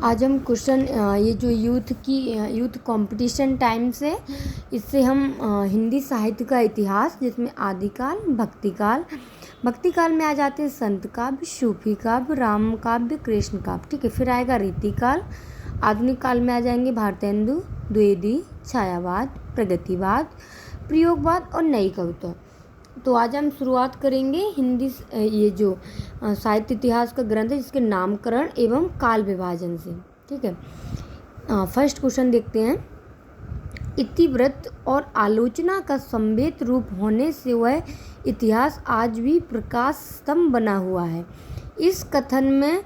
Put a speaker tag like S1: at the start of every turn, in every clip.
S1: आज हम क्वेश्चन ये जो यूथ कंपटीशन टाइम्स है, इससे हम हिंदी साहित्य का इतिहास, जिसमें आदिकाल, भक्तिकाल में आ जाते हैं संत काव्य, सूफी काव्य, राम काव्य, कृष्ण काव्य। ठीक है, फिर आएगा रीतिकाल। आधुनिक काल में आ जाएंगे भारतेंदु, द्विवेदी, छायावाद, प्रगतिवाद, प्रयोगवाद और नई कविता। तो आज हम शुरुआत करेंगे हिंदी ये जो साहित्य इतिहास का ग्रंथ है, जिसके नामकरण एवं काल विभाजन से। ठीक है, फर्स्ट क्वेश्चन देखते हैं। इतिवृत्त और आलोचना का संवेद रूप होने से वह इतिहास आज भी प्रकाश स्तंभ बना हुआ है। इस कथन में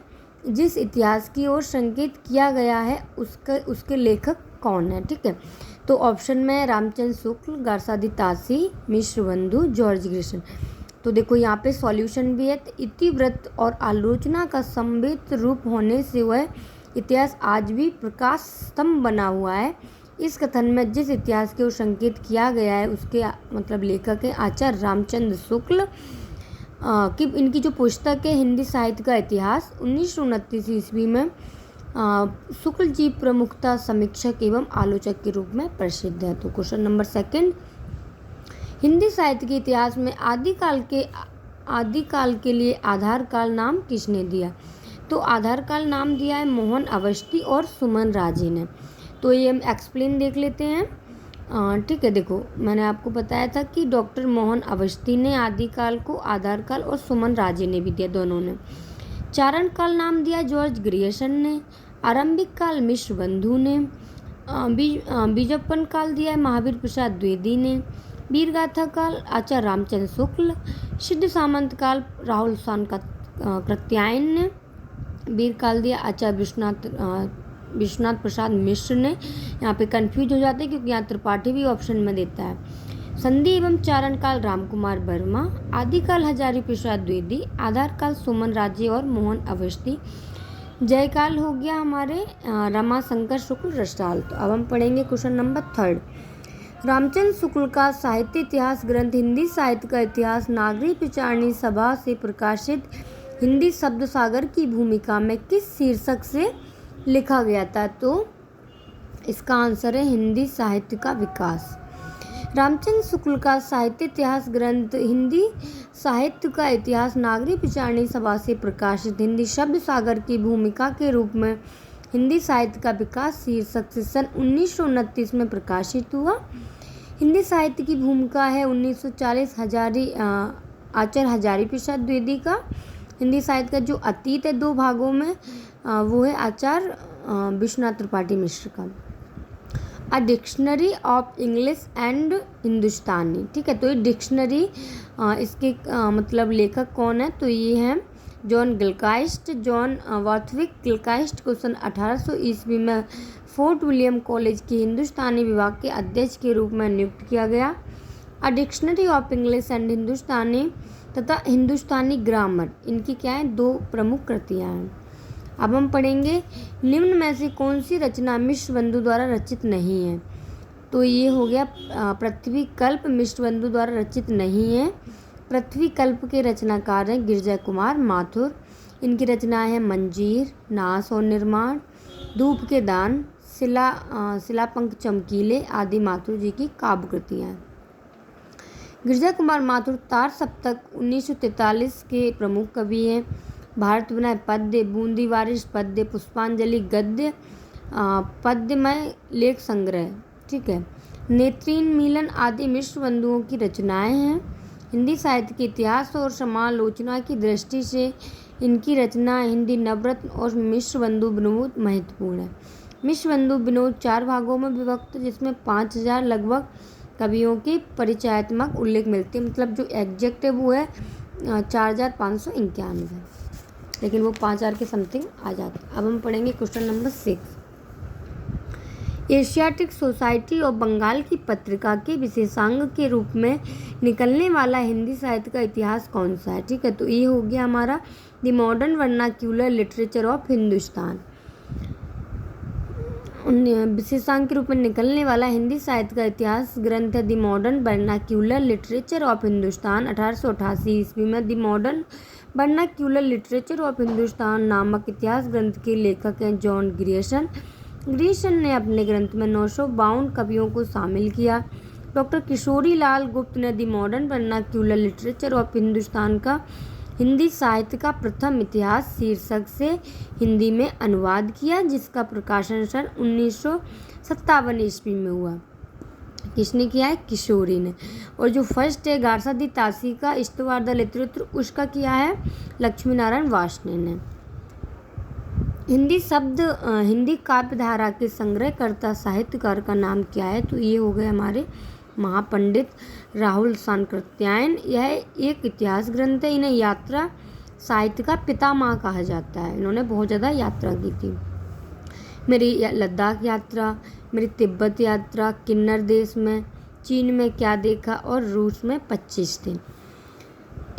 S1: जिस इतिहास की ओर संकेत किया गया है उसके लेखक कौन है? ठीक है, तो ऑप्शन में रामचंद्र शुक्ल, गारसादी तासी, मिश्रबंधु, जॉर्ज ग्रिशन। तो देखो यहाँ पे सॉल्यूशन भी है। तो इतिवृत्त और आलोचना का संवेद रूप होने से वह इतिहास आज भी प्रकाश स्तंभ बना हुआ है। इस कथन में जिस इतिहास की ओर संकेत किया गया है उसके मतलब लेखक है आचार्य रामचंद्र शुक्ल कि इनकी जो पुस्तक है हिंदी साहित्य का इतिहास 1929 ईस्वी में शुक्ल जी प्रमुखता समीक्षक एवं आलोचक के रूप में प्रसिद्ध है। तो क्वेश्चन नंबर सेकंड, हिंदी साहित्य के इतिहास में आदिकाल के लिए आधार काल नाम किसने दिया? तो आधार काल नाम दिया है मोहन अवस्थी और सुमन राजे ने। तो ये हम एक्सप्लेन देख लेते हैं। ठीक है, देखो मैंने आपको बताया था कि डॉक्टर मोहन अवस्थी ने आदिकाल को आधार काल और सुमन राजे ने भी दिया, दोनों ने। चारण काल नाम दिया जॉर्ज ग्रियर्सन ने। आरंभिक काल मिश्रबंधु ने। बीजोत्पन्न काल दिया है महावीर प्रसाद द्विवेदी ने। वीरगाथा काल आचार्य रामचंद्र शुक्ल। सिद्ध सामंत काल राहुल कृत्यायन ने। वीर काल दिया आचार्य विश्वनाथ प्रसाद मिश्र ने। यहाँ पे कंफ्यूज हो जाते हैं क्योंकि यहाँ त्रिपाठी भी ऑप्शन में देता है। संधि एवं चारण काल रामकुमार वर्मा। आदिकाल हजारी प्रसाद द्विवेदी। आधार काल सुमन राजे और मोहन अवस्थी। जयकाल हो गया हमारे रमाशंकर शुक्ल रसाल। तो अब हम पढ़ेंगे question number third. Ramchandra Shukla का साहित्य इतिहास ग्रंथ हिंदी साहित्य का इतिहास नागरिक विचारणी सभा से प्रकाशित हिंदी शब्द सागर की भूमिका में किस शीर्षक से लिखा गया था? तो इसका आंसर है हिंदी साहित्य का विकास। रामचंद्र शुक्ल का साहित्य इतिहास ग्रंथ हिंदी साहित्य का इतिहास नागरिक विचारणी सभा से प्रकाशित हिंदी शब्द सागर की भूमिका के रूप में हिंदी साहित्य का विकास शीर्षक से सन 1929 में प्रकाशित हुआ। हिंदी साहित्य की भूमिका है 1940 आचार्य हजारी प्रसाद द्विवेदी का। हिंदी साहित्य का जो अतीत है दो भागों में, वो है आचार्य विश्वनाथ त्रिपाठी मिश्र का। A dictionary of English and Hindustani. ठीक है, तो ये डिक्शनरी इसके मतलब लेखक कौन है? तो ये हैं जॉन गिलक्राइस्ट। जॉन वॉर्थविक गिलक्राइस्ट को सन 1800 ईस्वी में फोर्ट विलियम कॉलेज के हिंदुस्तानी विभाग के अध्यक्ष के रूप में नियुक्त किया गया। A dictionary of English and Hindustani तथा हिंदुस्तानी ग्रामर, इनकी क्या है? दो प्रमुख कृतियाँ हैं। अब हम पढ़ेंगे निम्न में से कौन सी रचना मिश्रबंधु द्वारा रचित नहीं है? तो ये हो गया पृथ्वी कल्प मिश्रबंधु द्वारा रचित नहीं है। पृथ्वी कल्प के रचनाकार हैं गिरजा कुमार माथुर। इनकी रचनाएं हैं मंजीर, नाश और निर्माण, धूप के दान, शिलापंख चमकीले आदि माथुर जी की काव्य कृतियाँ। गिरजा कुमार माथुर तार सप्तक 1943 के प्रमुख कवि हैं। भारत विनय पद्य, बूंदी वारिश पद्य, पुष्पांजलि गद्य, पद्यमय लेख संग्रह। ठीक है, नेत्रीन मिलन आदि मिश्रबंधुओं की रचनाएं हैं। हिंदी साहित्य के इतिहास और समालोचना की दृष्टि से इनकी रचना हिंदी नवरत्न और मिश्रबंधु विनोद महत्वपूर्ण है। मिश्रबंधु विनोद 4 भागों में विभक्त, जिसमें 5000 लगभग कवियों के परिचयात्मक उल्लेख मिलते हैं। मतलब जो एग्जैक्ट है वो है 4591, लेकिन वो 5000 के समथिंग आ जाते हैं। अब हम पढ़ेंगे question number 6। Asiatic Society of Bengal की पत्रिका के विशेषांग के रूप में निकलने वाला हिंदी साहित्य का इतिहास कौन सा है? ठीक है, तो ये हो गया हमारा the modern vernacular literature of Hindustan. विशेषांग के रूप में निकलने वाला हिंदी साहित्य का इतिहास ग्रंथ है the modern vernacular literature of Hindustan. 1888 ईस्वी में the modern vernacular literature of Hindustan नामक इतिहास ग्रंथ के लेखक हैं जॉन ग्रियर्सन। ग्रियर्सन ने अपने ग्रंथ में 952 कवियों को शामिल किया। डॉक्टर किशोरी लाल गुप्त ने the modern vernacular literature of Hindustan का हिंदी साहित्य का प्रथम इतिहास शीर्षक से हिंदी में अनुवाद किया, जिसका प्रकाशन सन 1957 ईस्वी में हुआ। किसने किया है? किशोरी ने। और जो फर्स्ट है गारसा दी तासी का इस्तवार द लिटरेचर, उसका किया है लक्ष्मी नारायण वार्ष्णेय ने। हिंदी काव्य धारा के संग्रहकर्ता साहित्यकार का नाम क्या है? तो ये हो गए हमारे महापंडित राहुल सानकृत्यायन। यह एक इतिहास ग्रंथ है। इन्हें यात्रा साहित्य का पितामह कहा जाता है। इन्होंने बहुत ज़्यादा यात्रा की थी। मेरी लद्दाख यात्रा, मेरी तिब्बत यात्रा, किन्नर देश में, चीन में क्या देखा और रूस में 25 दिन।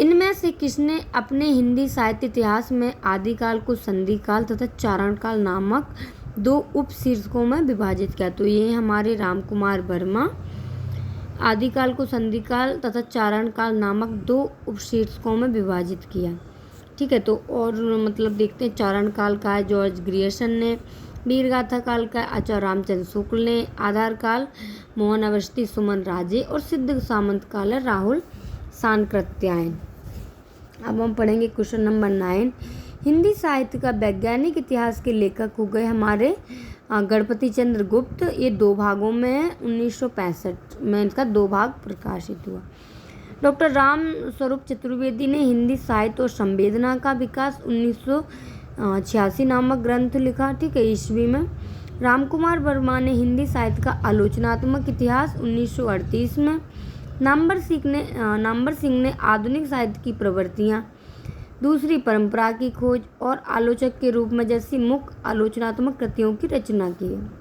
S1: इनमें से किसने अपने हिंदी साहित्य इतिहास में आदिकाल को संधिकाल तथा चारणकाल नामक 2 उपशीर्षकों में विभाजित किया? तो ये हमारे रामकुमार वर्मा। आदिकाल को संधिकाल तथा चारणकाल नामक 2 उपशीर्षकों में विभाजित किया। ठीक है, तो और मतलब देखते हैं चारणकाल का है जॉर्ज ग्रियर्सन ने, वीरगाथा काल का आचार्य रामचंद्र शुक्ल ने, आधार काल मोहन अवस्थी सुमन राजे और सिद्ध सामंत काल है राहुल सानकृत्यायन। अब हम पढ़ेंगे क्वेश्चन नंबर 9। हिंदी साहित्य का वैज्ञानिक इतिहास के लेखक हो गए हमारे गणपति चंद्र गुप्त। ये 2 भागों में है। 1965 में इसका 2 भाग प्रकाशित हुआ। डॉक्टर राम स्वरूप चतुर्वेदी ने हिंदी साहित्य और संवेदना का विकास 1986 नामक ग्रंथ लिखा। ठीक है, ईस्वी में। रामकुमार वर्मा ने हिंदी साहित्य का आलोचनात्मक इतिहास 1938 में। नाम्बर सिंह ने आधुनिक साहित्य की प्रवृत्तियाँ, दूसरी परंपरा की खोज और आलोचक के रूप में जैसी मुख्य आलोचनात्मक कृतियों की रचना की है।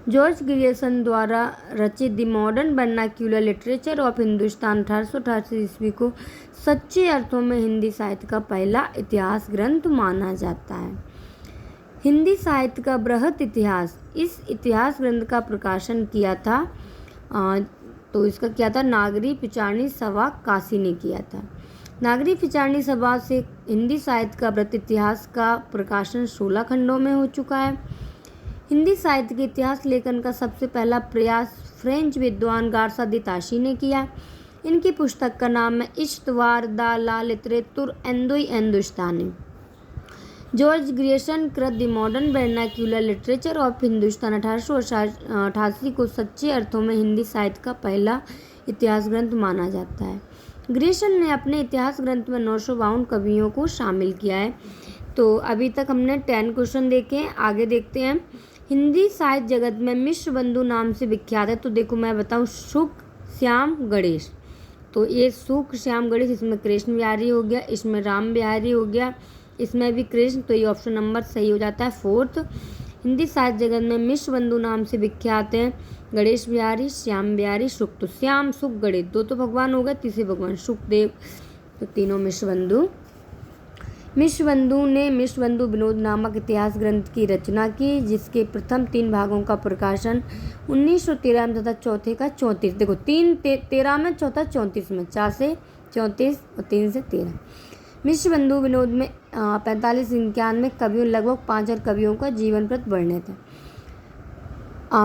S1: जॉर्ज ग्रियर्सन द्वारा रचित the modern vernacular literature of Hindustan 1888 ईस्वी को सच्चे अर्थों में हिंदी साहित्य का पहला इतिहास ग्रंथ माना जाता है। हिंदी साहित्य का बृहत इतिहास, इस इतिहास ग्रंथ का प्रकाशन किया था तो इसका क्या था? नागरी पिचारणी सभा काशी ने किया था। नागरी पिचारणी सभा से हिंदी साहित्य का बृहत इतिहास का प्रकाशन 16 खंडों में हो चुका है। हिंदी साहित्य के इतिहास लेखन का सबसे पहला प्रयास फ्रेंच विद्वान गारसा दी ताशी ने किया। इनकी पुस्तक का नाम है इश्तवार द ला लिटरेतुर एंदोई हिंदुस्तानी। जॉर्ज ग्रियर्सन कृत the modern vernacular literature of Hindustan 1888 को सच्चे अर्थों में हिंदी साहित्य का पहला इतिहास ग्रंथ माना जाता है। ग्रियर्सन ने अपने इतिहास ग्रंथ में 952 कवियों को शामिल किया है। तो अभी तक हमने 10 क्वेश्चन देखे हैं। आगे देखते हैं। हिंदी साहित्य जगत में मिश्र बंधु नाम से विख्यात है। तो देखो मैं बताऊं, सुख श्याम गणेश। तो ये सुख श्याम गणेश, इसमें कृष्ण बिहारी हो गया, इसमें राम बिहारी हो गया, इसमें भी कृष्ण। तो ये ऑप्शन नंबर सही हो जाता है 4th। हिंदी साहित्य जगत में मिश्र बंधु नाम से विख्यात हैं गणेश बिहारी, श्याम बिहारी, सुख। तो श्याम सुख गणेश 2 तो भगवान हो गए, तीसरे भगवान सुखदेव। तो तीनों मिश्र बंधु। मिश्र बंधु ने मिश्र बंधु विनोद नामक इतिहास ग्रंथ की रचना की, जिसके प्रथम 3 भागों का प्रकाशन 1913 में तथा चौथे का 34। देखो 13 में, चौथा 34 में, 4 से 34 और 3 से 13। मिश्र बंधु विनोद में 45-91 कवियों, लगभग 5000 कवियों का जीवन वृत्त वर्णित है।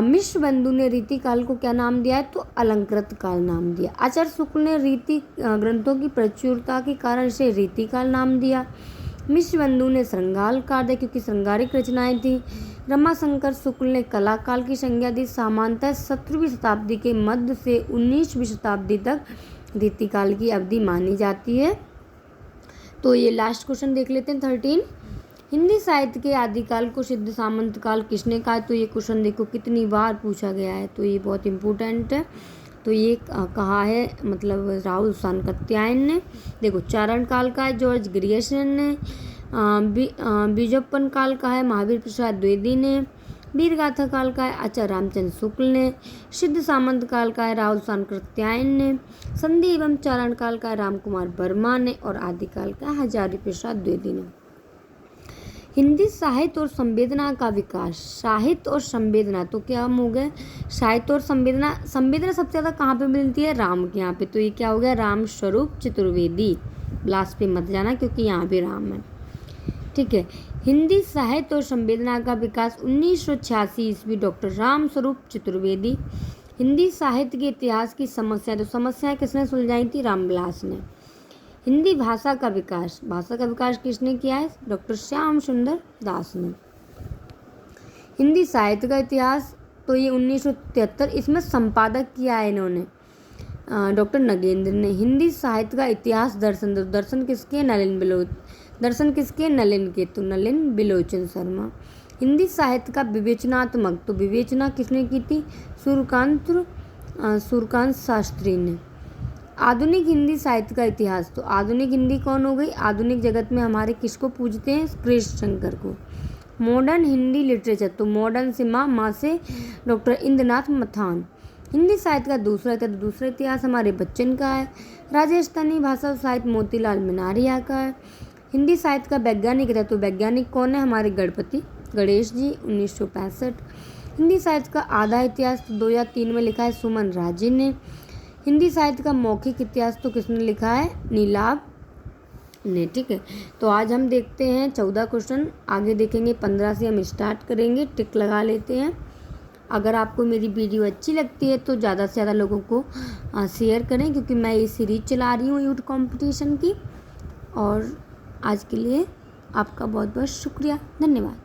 S1: मिश्र बंधु ने रीति काल को क्या नाम दिया है? तो अलंकृत काल नाम दिया। आचार्य शुक्ल ने रीति ग्रंथों की प्रचुरता के कारण इसे रीति काल नाम दिया। मिश्र बंधु ने श्रृंगार काल दिया क्योंकि श्रृंगारिक रचनाएं थी। रमाशंकर शुक्ल ने कला काल की संज्ञा दी। सामान्यतः 17वीं शताब्दी के मध्य से 19वीं शताब्दी तक रीति काल की अवधि मानी जाती है। तो ये लास्ट क्वेश्चन देख लेते हैं 13। हिंदी साहित्य के आदिकाल को सिद्ध सामंत काल किसने कहा? तो ये क्वेश्चन देखो कितनी बार पूछा गया है, तो ये बहुत इम्पोर्टेंट है। तो ये कहा है मतलब राहुल सानकृत्यायन ने। देखो चारण काल का है जॉर्ज ग्रियर्सन ने। बीजोत्पन्न काल का है महावीर प्रसाद द्विवेदी ने। वीरगाथा काल का है आचार्य रामचंद्र शुक्ल ने। सिद्ध सामंत काल का है राहुल सानकृत्यायन ने। संधि एवं चारण काल का है रामकुमार वर्मा ने। और आदिकाल का है हजारी प्रसाद द्विवेदी ने। हिंदी साहित्य और संवेदना का विकास। साहित्य और संवेदना तो क्या हम हो गए? साहित्य और संवेदना। संवेदना सबसे ज़्यादा कहाँ पे मिलती है? राम के यहाँ पे। तो ये क्या हो गया? राम स्वरूप चतुर्वेदी। लास्ट पे मत जाना क्योंकि यहाँ भी राम है। ठीक है। हिंदी साहित्य और संवेदना का विकास 1986 ईस्वी, डॉक्टर राम स्वरूप चतुर्वेदी। हिंदी साहित्य के इतिहास की समस्याएं, तो समस्याएं किसने सुलझाई थी? रामविलास ने। हिंदी भाषा का विकास, भाषा का विकास किसने किया है? डॉक्टर श्याम सुंदर दास ने। हिंदी साहित्य का इतिहास, तो ये 1973, इसमें संपादक किया है इन्होंने डॉक्टर नगेंद्र ने। हिंदी साहित्य का इतिहास दर्शन, दर्शन किसके? दर्शन किसके? नलिन के, तो नलिन बिलोचन शर्मा। हिंदी साहित्य का विवेचनात्मक, तो विवेचना किसने की थी? सूर्यकांत शास्त्री ने। आधुनिक हिंदी साहित्य का इतिहास, तो आधुनिक हिंदी कौन हो गई? आधुनिक जगत में हमारे किसको पूजते हैं? कृष्ण शंकर को। मॉडर्न हिंदी लिटरेचर, तो मॉडर्न से माँ से डॉक्टर इंद्रनाथ मथान। हिंदी साहित्य का दूसरा इतिहास हमारे बच्चन का है। राजस्थानी भाषा और साहित्य मोतीलाल मनारिया का है। हिंदी साहित्य का वैज्ञानिक है, तो वैज्ञानिक कौन है? हमारे गणपति गणेश जी, 1965। हिंदी साहित्य का आधा इतिहास, तो 2003 में लिखा है सुमन राजे ने। हिंदी साहित्य का मौखिक इतिहास, तो किसने लिखा है? नीलाभ ने। ठीक है। तो आज हम देखते हैं 14 क्वेश्चन, आगे देखेंगे 15 से हम स्टार्ट करेंगे। टिक लगा लेते हैं। अगर आपको मेरी वीडियो अच्छी लगती है तो ज़्यादा से ज़्यादा लोगों को शेयर करें, क्योंकि मैं ये सीरीज चला रही हूँ यूट्यूब कंपटीशन की। और आज के लिए आपका बहुत बहुत शुक्रिया, धन्यवाद।